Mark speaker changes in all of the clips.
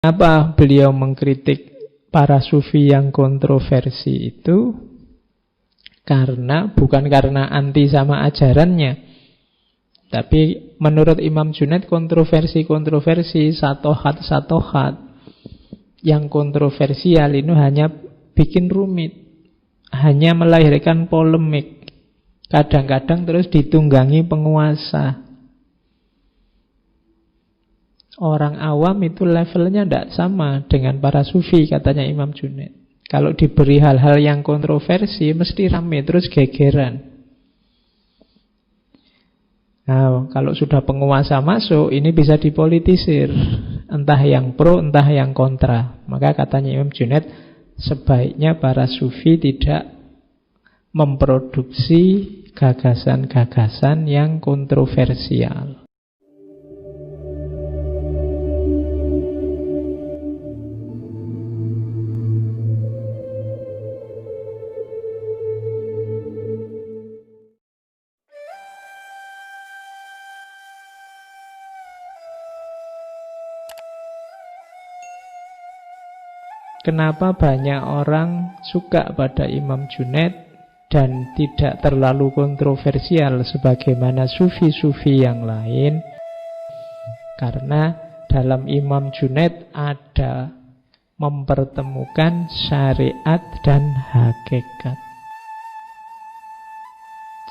Speaker 1: Kenapa beliau mengkritik para sufi yang kontroversi itu? Bukan karena anti sama ajarannya, tapi menurut Imam Junaid kontroversi-kontroversi, satohat yang kontroversial ini hanya bikin rumit, hanya melahirkan polemik. Kadang-kadang terus ditunggangi penguasa. Orang awam itu levelnya tidak sama dengan para sufi, katanya Imam Junaid. Kalau diberi hal-hal yang kontroversi, mesti rame, terus gegeran. Nah, kalau sudah penguasa masuk, ini bisa dipolitisir. Entah yang pro, entah yang kontra. Maka katanya Imam Junaid, sebaiknya para sufi tidak memproduksi gagasan-gagasan yang kontroversial. Kenapa banyak orang suka pada Imam Junaid dan tidak terlalu kontroversial sebagaimana sufi-sufi yang lain? Karena dalam Imam Junaid ada mempertemukan syariat dan hakikat.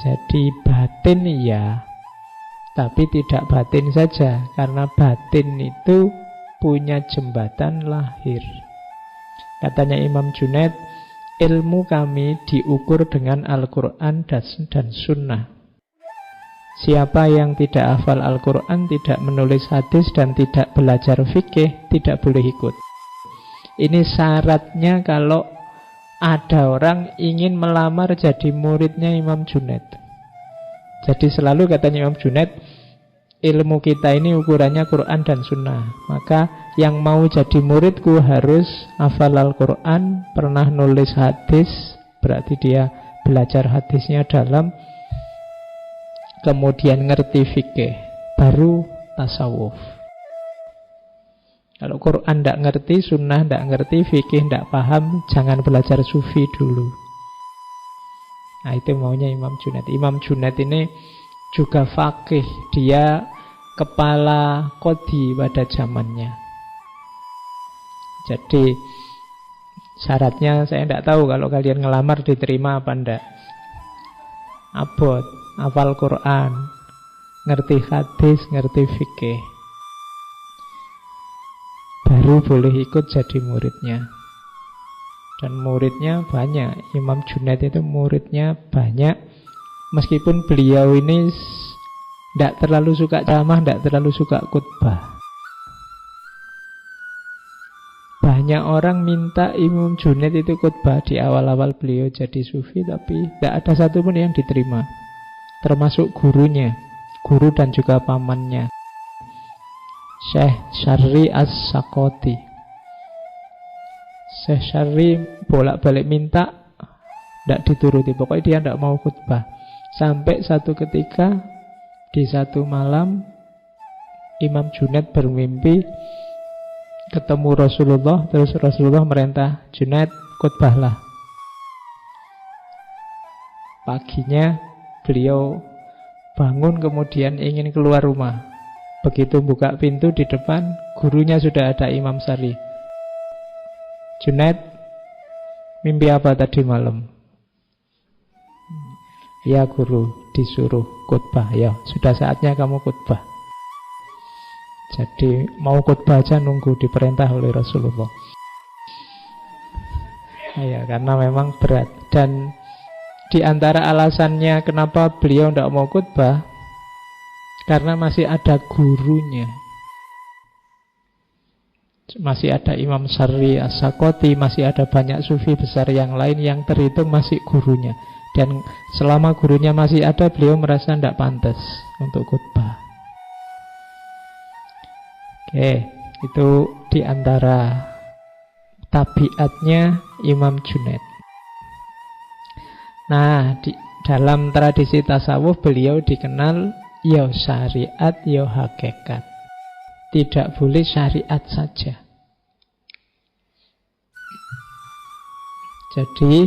Speaker 1: Jadi batin ya, tapi tidak batin saja, karena batin itu punya jembatan lahir. Katanya Imam Junaid, ilmu kami diukur dengan Al-Quran dan Sunnah. Siapa yang tidak hafal Al-Quran, tidak menulis hadis, dan tidak belajar fikih, tidak boleh ikut. Ini syaratnya kalau ada orang ingin melamar jadi muridnya Imam Junaid. Jadi selalu katanya Imam Junaid, ilmu kita ini ukurannya Quran dan Sunnah. Maka yang mau jadi muridku harus hafal Al-Quran, pernah nulis hadis, berarti dia belajar hadisnya dalam, kemudian ngerti fikih, baru tasawuf. Kalau Quran tidak ngerti, Sunnah tidak ngerti, fikih tidak paham, jangan belajar sufi dulu. Nah, itu maunya Imam Junaid. Imam Junaid ini juga faqih, dia kepala qadhi pada zamannya. Jadi syaratnya saya tidak tahu kalau kalian ngelamar diterima apa enggak. Abot, hafal Quran, ngerti hadis, ngerti fikih, baru boleh ikut jadi muridnya. Dan muridnya banyak. Imam Junaid itu muridnya banyak. Meskipun beliau ini tidak terlalu suka ceramah, tidak terlalu suka khutbah. Banyak orang minta Imam Junaid itu khutbah di awal-awal beliau jadi sufi, tapi tidak ada satupun yang diterima. Termasuk gurunya, guru dan juga pamannya, Syekh Syarri As-Sakoti. Syekh Syarri bolak-balik minta, tidak dituruti. Pokoknya dia tidak mau khutbah. Sampai satu ketika, di satu malam, Imam Junaid bermimpi ketemu Rasulullah. Terus Rasulullah merintah, Junaid khutbahlah. Paginya beliau bangun, kemudian ingin keluar rumah. Begitu buka pintu, di depan gurunya sudah ada, Imam Syarri. Junaid, mimpi apa tadi malam? Ya guru, disuruh khutbah. Ya, sudah saatnya kamu khutbah. Jadi mau khutbah aja nunggu diperintah oleh Rasulullah. Ya, karena memang berat. Dan di antara alasannya kenapa beliau tidak mau khutbah, karena masih ada gurunya. Masih ada Imam Syarri As-Sakoti, masih ada banyak sufi besar yang lain yang terhitung masih gurunya. Dan selama gurunya masih ada, beliau merasa tidak pantas untuk khutbah. Oke, itu di antara tabiatnya Imam Junaid. Nah, di dalam tradisi tasawuf beliau dikenal syariat, hakikat. Tidak boleh syariat saja. Jadi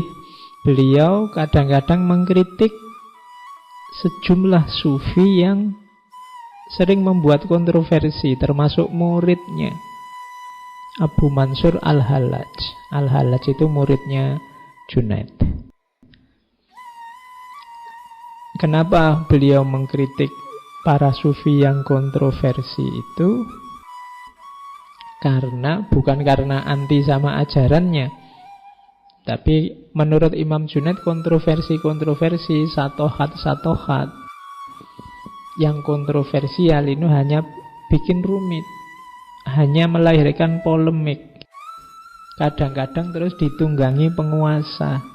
Speaker 1: beliau kadang-kadang mengkritik sejumlah sufi yang sering membuat kontroversi, termasuk muridnya Abu Mansur Al-Hallaj. Al-Hallaj itu muridnya Junaid. Kenapa beliau mengkritik para sufi yang kontroversi itu? Bukan karena anti sama ajarannya, tapi menurut Imam Junaid kontroversi satohat yang kontroversial itu hanya bikin rumit, hanya melahirkan polemik, kadang-kadang terus ditunggangi penguasa.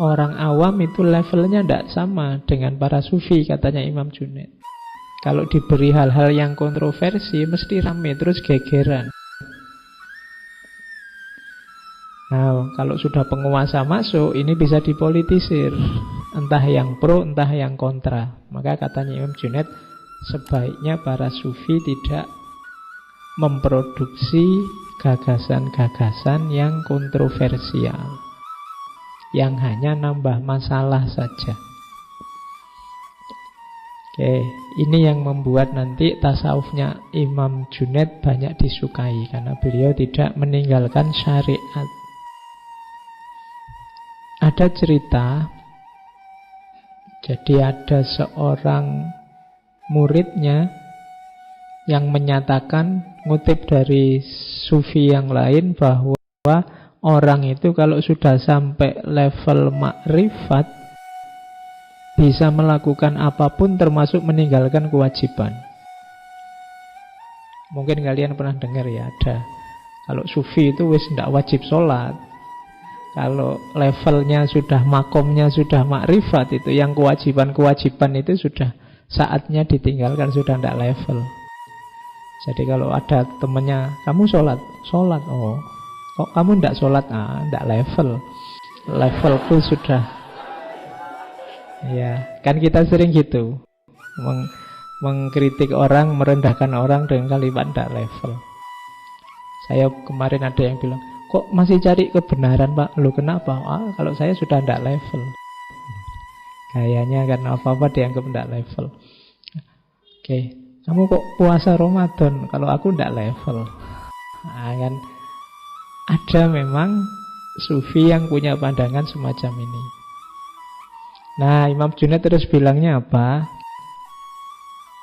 Speaker 1: Orang awam itu levelnya tidak sama dengan para sufi, katanya Imam Junaid. Kalau diberi hal-hal yang kontroversi mesti rame, terus gegeran. Nah, kalau sudah penguasa masuk, ini bisa dipolitisir, entah yang pro, entah yang kontra. Maka katanya Imam Junaid, sebaiknya para sufi tidak memproduksi gagasan-gagasan yang kontroversial, yang hanya nambah masalah saja. Oke, ini yang membuat nanti tasawufnya Imam Junaid banyak disukai, karena beliau tidak meninggalkan syariat. Ada cerita, jadi ada seorang muridnya yang menyatakan, ngutip dari sufi yang lain, bahwa orang itu kalau sudah sampai level makrifat bisa melakukan apapun termasuk meninggalkan kewajiban. Mungkin kalian pernah dengar ya, ada kalau sufi itu wis tidak wajib sholat. Kalau levelnya sudah, makomnya sudah makrifat, itu yang kewajiban-kewajiban itu sudah saatnya ditinggalkan, sudah tidak level. Jadi kalau ada temannya, kamu sholat, oh kok kamu tidak sholat, tidak level. Levelku sudah. Ya, kan kita sering gitu, mengkritik orang, merendahkan orang dengan kalimat tidak level. Saya kemarin ada yang bilang, kok masih cari kebenaran Pak? Loh kenapa? Kalau saya sudah tidak level. Kayaknya karena apa-apa dianggap tidak level. Oke, kamu kok puasa Ramadan? Kalau aku tidak level. Kan ada memang sufi yang punya pandangan semacam ini. Nah, Imam Junaid terus bilangnya apa?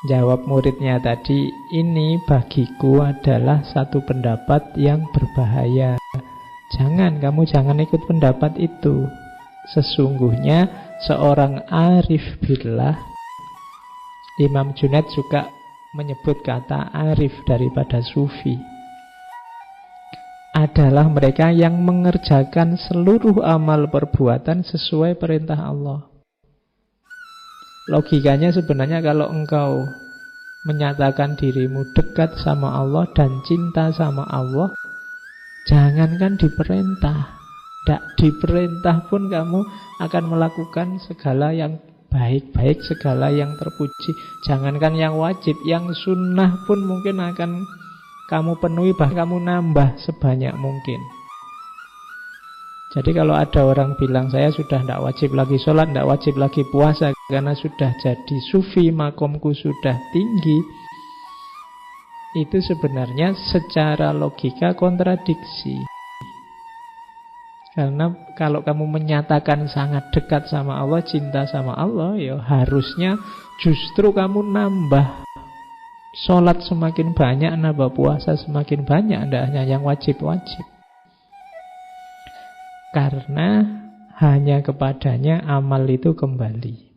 Speaker 1: Jawab muridnya tadi, ini bagiku adalah satu pendapat yang berbahaya. Kamu jangan ikut pendapat itu. Sesungguhnya seorang arif billah, Imam Junaid juga menyebut kata arif daripada sufi, adalah mereka yang mengerjakan seluruh amal perbuatan sesuai perintah Allah. Logikanya sebenarnya kalau engkau menyatakan dirimu dekat sama Allah dan cinta sama Allah, jangankan diperintah, tidak diperintah pun kamu akan melakukan segala yang baik-baik, segala yang terpuji. Jangankan yang wajib, yang sunnah pun mungkin akan kamu penuhi, bahkan kamu nambah sebanyak mungkin. Jadi kalau ada orang bilang saya sudah tidak wajib lagi sholat, tidak wajib lagi puasa karena sudah jadi sufi, makomku sudah tinggi, itu sebenarnya secara logika kontradiksi. Karena kalau kamu menyatakan sangat dekat sama Allah, cinta sama Allah, ya harusnya justru kamu nambah sholat semakin banyak, nambah puasa semakin banyak, tidak hanya yang wajib-wajib. Karena hanya kepadanya amal itu kembali.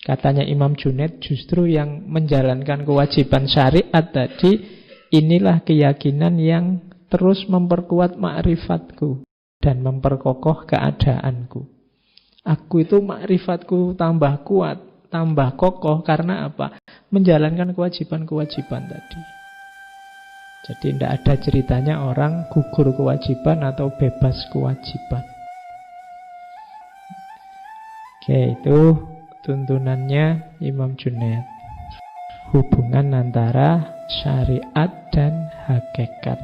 Speaker 1: Katanya Imam Junaid, justru yang menjalankan kewajiban syariat tadi, inilah keyakinan yang terus memperkuat ma'rifatku dan memperkokoh keadaanku. Aku itu ma'rifatku tambah kuat, tambah kokoh, karena apa? Menjalankan kewajiban-kewajiban tadi. Jadi tidak ada ceritanya orang gugur kewajiban atau bebas kewajiban. Oke, itu tuntunannya Imam Junaid. Hubungan antara syariat dan hakikat.